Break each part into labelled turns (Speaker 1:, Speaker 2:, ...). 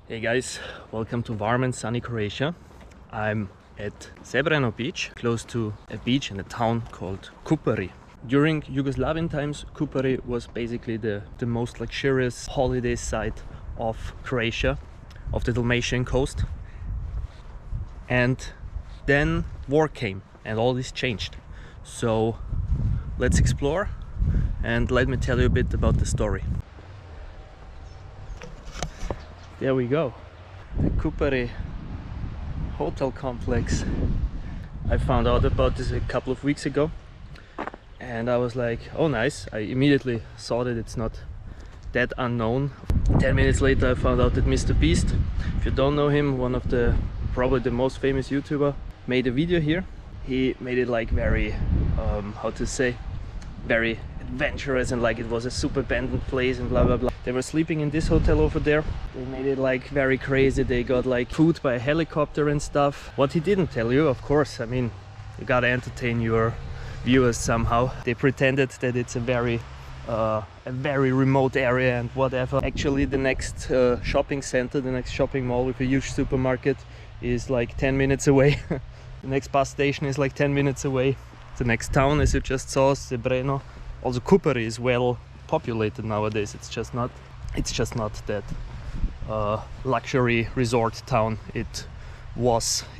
Speaker 1: Hey guys, welcome to warm and sunny Croatia. I'm at Srebreno beach, close to a beach in a town called Kupari. During Yugoslavian times, Kupari was basically the most luxurious holiday site of Croatia, of the Dalmatian coast. And then war came and all this changed. So let's explore and let me tell you a bit about the story. There we go, the Kupari hotel complex. I found out about this a couple of weeks ago and I was like, oh nice. I immediately saw that it's not that unknown. 10 minutes later I found out that Mr. Beast, if you don't know him, one of probably the most famous YouTuber, made a video here. He made it like very, very adventurous and like it was a super abandoned place and blah blah blah. They were sleeping in this hotel over there. They made it like very crazy. They got like food by a helicopter and stuff. What he didn't tell you, of course, I mean, you gotta entertain your viewers somehow. They pretended that it's a very remote area and whatever. Actually, the next shopping center, the next shopping mall with a huge supermarket is like 10 minutes away. The next bus station is like 10 minutes away. The next town, as you just saw, Srebreno. Also Kupari is well populated nowadays. It's just not that luxury resort town it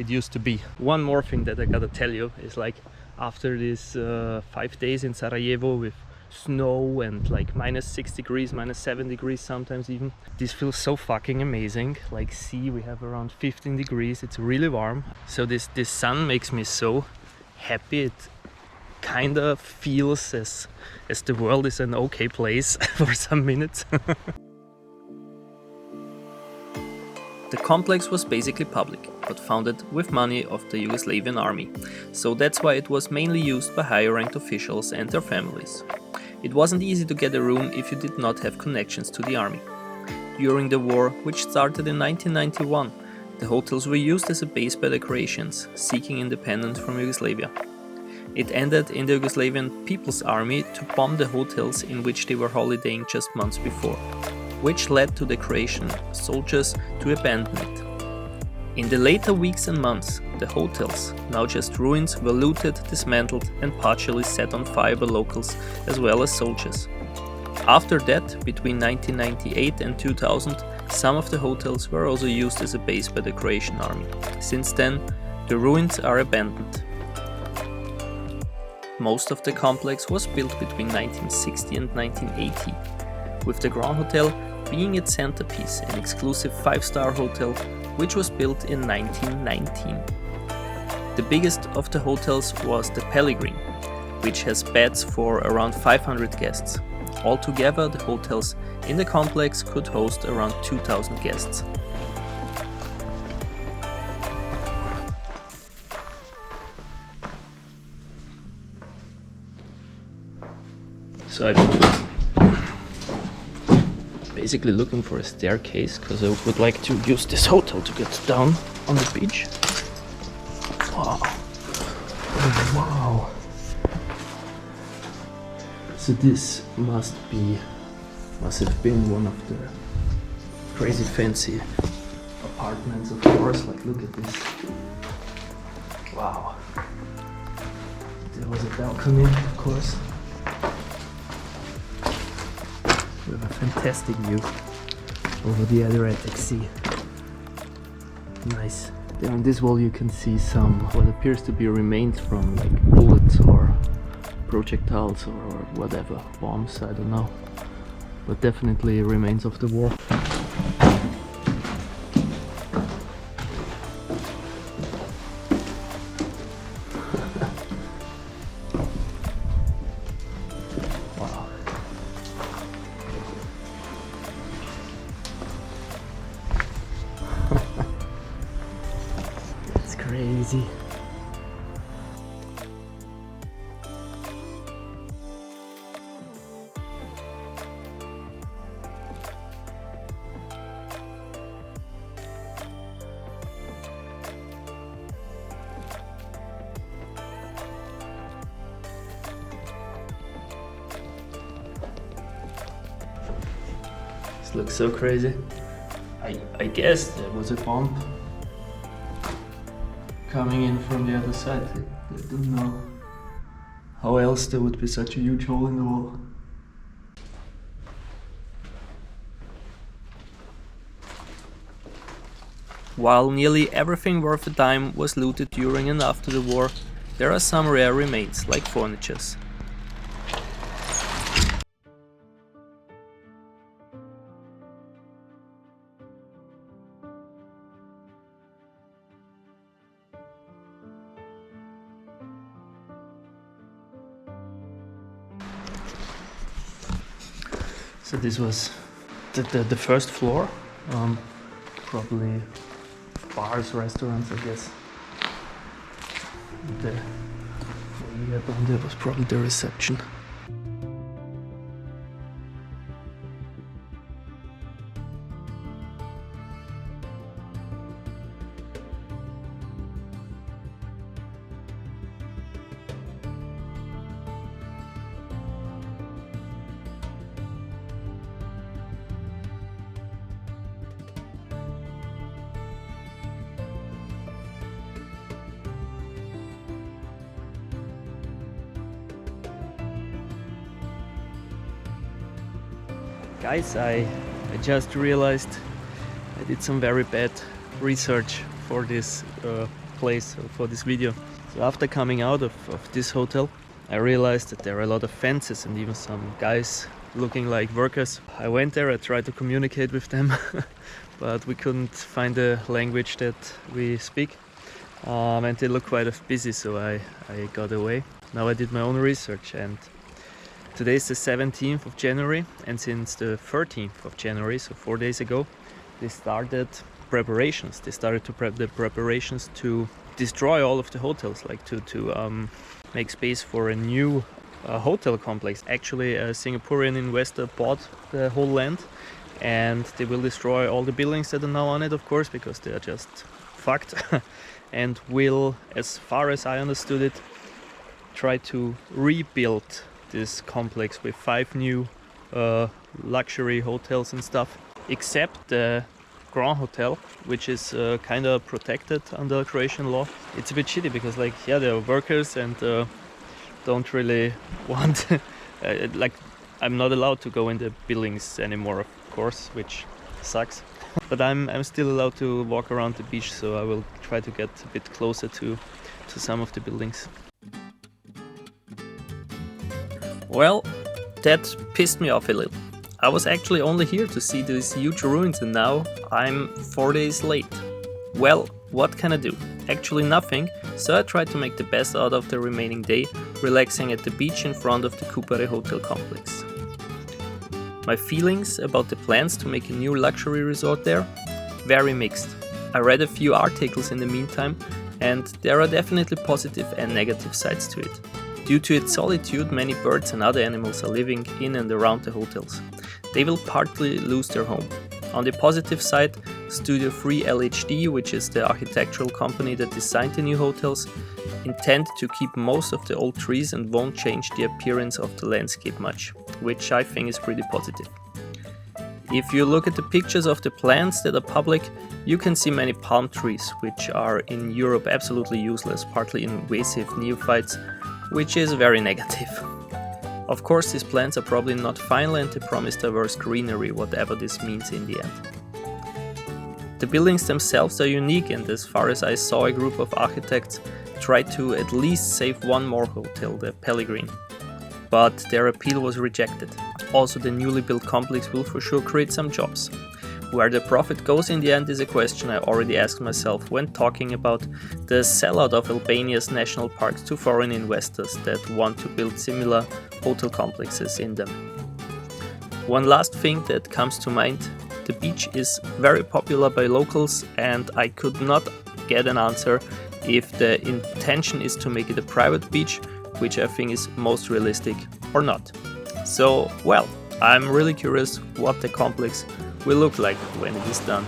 Speaker 1: used to be. One more thing that I gotta tell you is like after these 5 days in Sarajevo with snow and like -6 degrees, -7 degrees sometimes even, this feels so fucking amazing. Like see, we have around 15 degrees. It's really warm. So this sun makes me so happy. It kind of feels as the world is an okay place for some minutes. The complex was basically public, but founded with money of the Yugoslavian army, so that's why it was mainly used by higher-ranked officials and their families. It wasn't easy to get a room if you did not have connections to the army. During the war, which started in 1991, the hotels were used as a base by the Croatians, seeking independence from Yugoslavia. It ended in the Yugoslavian People's Army to bomb the hotels in which they were holidaying just months before, which led to the Croatian soldiers to abandon it. In the later weeks and months, the hotels, now just ruins, were looted, dismantled and partially set on fire by locals as well as soldiers. After that, between 1998 and 2000, some of the hotels were also used as a base by the Croatian army. Since then, the ruins are abandoned. Most of the complex was built between 1960 and 1980, with the Grand Hotel being its centerpiece, an exclusive 5-star hotel which was built in 1919. The biggest of the hotels was the Pellegrin, which has beds for around 500 guests. Altogether, the hotels in the complex could host around 2,000 guests. So I'm basically looking for a staircase because I would like to use this hotel to get down on the beach. Wow. Oh, wow. So this must have been one of the crazy fancy apartments, of course. Like look at this. Wow. There was a balcony, of course. We have a fantastic view over the Adriatic Sea. Nice. There on this wall you can see some what appears to be remains from like bullets or projectiles or whatever, bombs, I don't know. But definitely remains of the war. Crazy. This looks so crazy. I guess there was a bump coming in from the other side. I don't know how else there would be such a huge hole in the wall. While nearly everything worth a dime was looted during and after the war, there are some rare remains, like furnitures. So this was the first floor, probably bars, restaurants, I guess. The what we had on there was probably the reception. Guys, I just realized I did some very bad research for this place, for this video. So after coming out of this hotel, I realized that there are a lot of fences and even some guys looking like workers. I went there, I tried to communicate with them, but we couldn't find a language that we speak. And they look quite busy, so I got away. Now I did my own research, and today is the 17th of January, and since the 13th of January, so 4 days ago, they started preparations. They started to prep the preparations to destroy all of the hotels, like to make space for a new hotel complex. Actually, a Singaporean investor bought the whole land, and they will destroy all the buildings that are now on it, of course, because they are just fucked, and will, as far as I understood it, try to rebuild this complex with 5 new luxury hotels and stuff, except the Grand Hotel, which is kind of protected under Croatian law. It's a bit shitty because, like, yeah, they are workers and don't really want like, I'm not allowed to go in the buildings anymore, of course, which sucks. But I'm still allowed to walk around the beach, so I will try to get a bit closer to some of the buildings. Well, that pissed me off a little. I was actually only here to see these huge ruins, and now I'm 4 days late. Well, what can I do? Actually nothing, so I tried to make the best out of the remaining day, relaxing at the beach in front of the Kupari hotel complex. My feelings about the plans to make a new luxury resort there? Very mixed. I read a few articles in the meantime, and there are definitely positive and negative sides to it. Due to its solitude, many birds and other animals are living in and around the hotels. They will partly lose their home. On the positive side, Studio 3 LHD, which is the architectural company that designed the new hotels, intend to keep most of the old trees and won't change the appearance of the landscape much, which I think is pretty positive. If you look at the pictures of the plants that are public, you can see many palm trees, which are in Europe absolutely useless, partly invasive neophytes, which is very negative. Of course, these plants are probably not final and they promise diverse greenery, whatever this means in the end. The buildings themselves are unique, and as far as I saw, a group of architects tried to at least save one more hotel, the Pellegrin. But their appeal was rejected. Also, the newly built complex will for sure create some jobs. Where the profit goes in the end is a question I already asked myself when talking about the sellout of Albania's national parks to foreign investors that want to build similar hotel complexes in them. One last thing that comes to mind: the beach is very popular by locals, and I could not get an answer if the intention is to make it a private beach, which I think is most realistic, or not. So, well, I'm really curious what the complex will look like when it is done.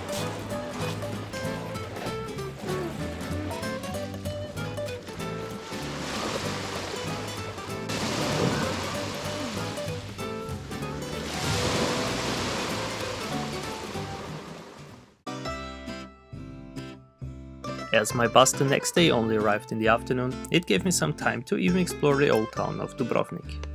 Speaker 1: As my bus the next day only arrived in the afternoon, it gave me some time to even explore the old town of Dubrovnik.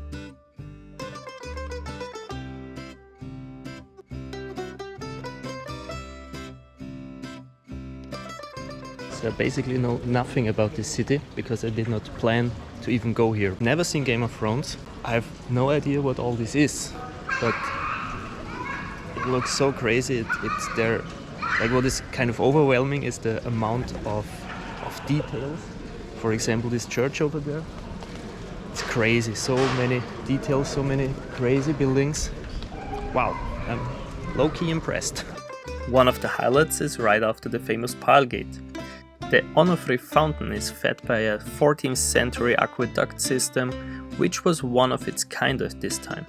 Speaker 1: So I basically know nothing about this city because I did not plan to even go here. Never seen Game of Thrones. I have no idea what all this is, but it looks so crazy. It's there. Like, what is kind of overwhelming is the amount of details. For example, this church over there. It's crazy. So many details, so many crazy buildings. Wow, I'm low-key impressed. One of the highlights is right after the famous pile gate. The Onofre fountain is fed by a 14th century aqueduct system, which was one of its kind at this time.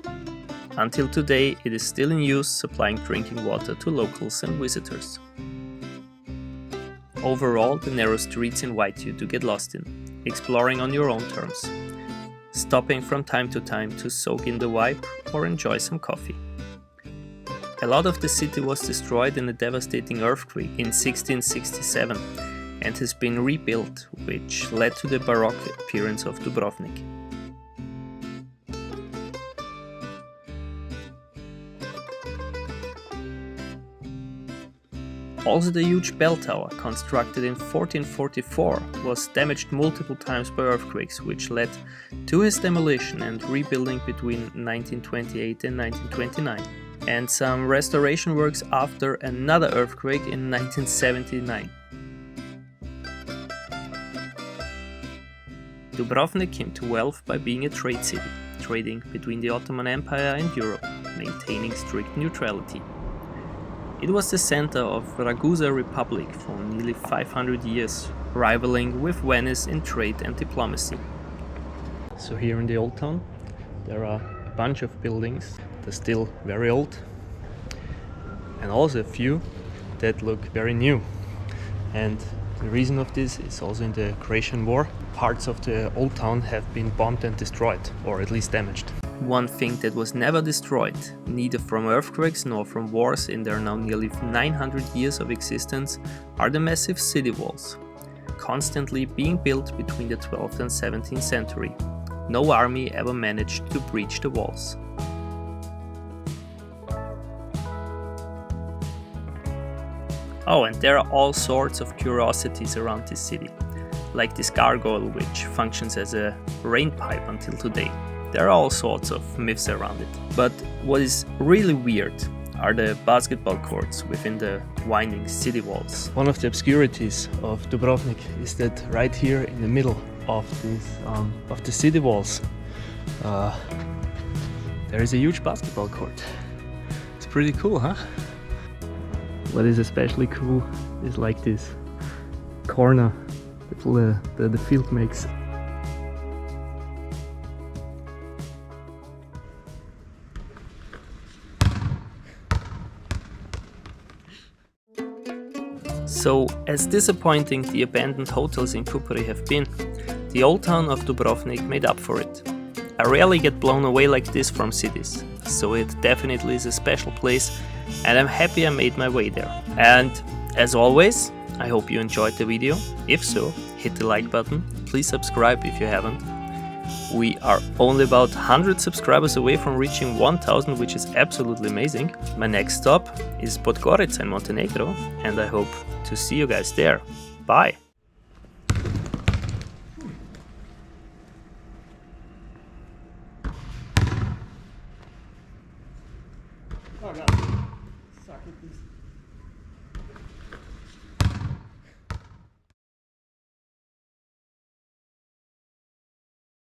Speaker 1: Until today, it is still in use, supplying drinking water to locals and visitors. Overall, the narrow streets invite you to get lost in, exploring on your own terms, stopping from time to time to soak in the vibe or enjoy some coffee. A lot of the city was destroyed in a devastating earthquake in 1667 and has been rebuilt, which led to the Baroque appearance of Dubrovnik. Also, the huge bell tower, constructed in 1444, was damaged multiple times by earthquakes, which led to his demolition and rebuilding between 1928 and 1929, and some restoration works after another earthquake in 1979. Dubrovnik came to wealth by being a trade city, trading between the Ottoman Empire and Europe, maintaining strict neutrality. It was the center of Ragusa Republic for nearly 500 years, rivaling with Venice in trade and diplomacy. So here in the old town, there are a bunch of buildings that are still very old, and also a few that look very new. And the reason of this is also in the Croatian War. Parts of the old town have been bombed and destroyed, or at least damaged. One thing that was never destroyed, neither from earthquakes nor from wars in their now nearly 900 years of existence, are the massive city walls, constantly being built between the 12th and 17th century. No army ever managed to breach the walls. Oh, and there are all sorts of curiosities around this city, like this gargoyle which functions as a rain pipe until today. There are all sorts of myths around it. But what is really weird are the basketball courts within the winding city walls. One of the obscurities of Dubrovnik is that right here in the middle of the city walls, there is a huge basketball court. It's pretty cool, huh? What is especially cool is like this corner that the field makes. So, as disappointing the abandoned hotels in Kupari have been, the old town of Dubrovnik made up for it. I rarely get blown away like this from cities, so it definitely is a special place, and I'm happy I made my way there. And as always, I hope you enjoyed the video. If so, hit the like button, please subscribe if you haven't. We are only about 100 subscribers away from reaching 1000, which is absolutely amazing. My next stop is Podgorica in Montenegro, and I hope to see you guys there. Bye! Oh god, suck at this.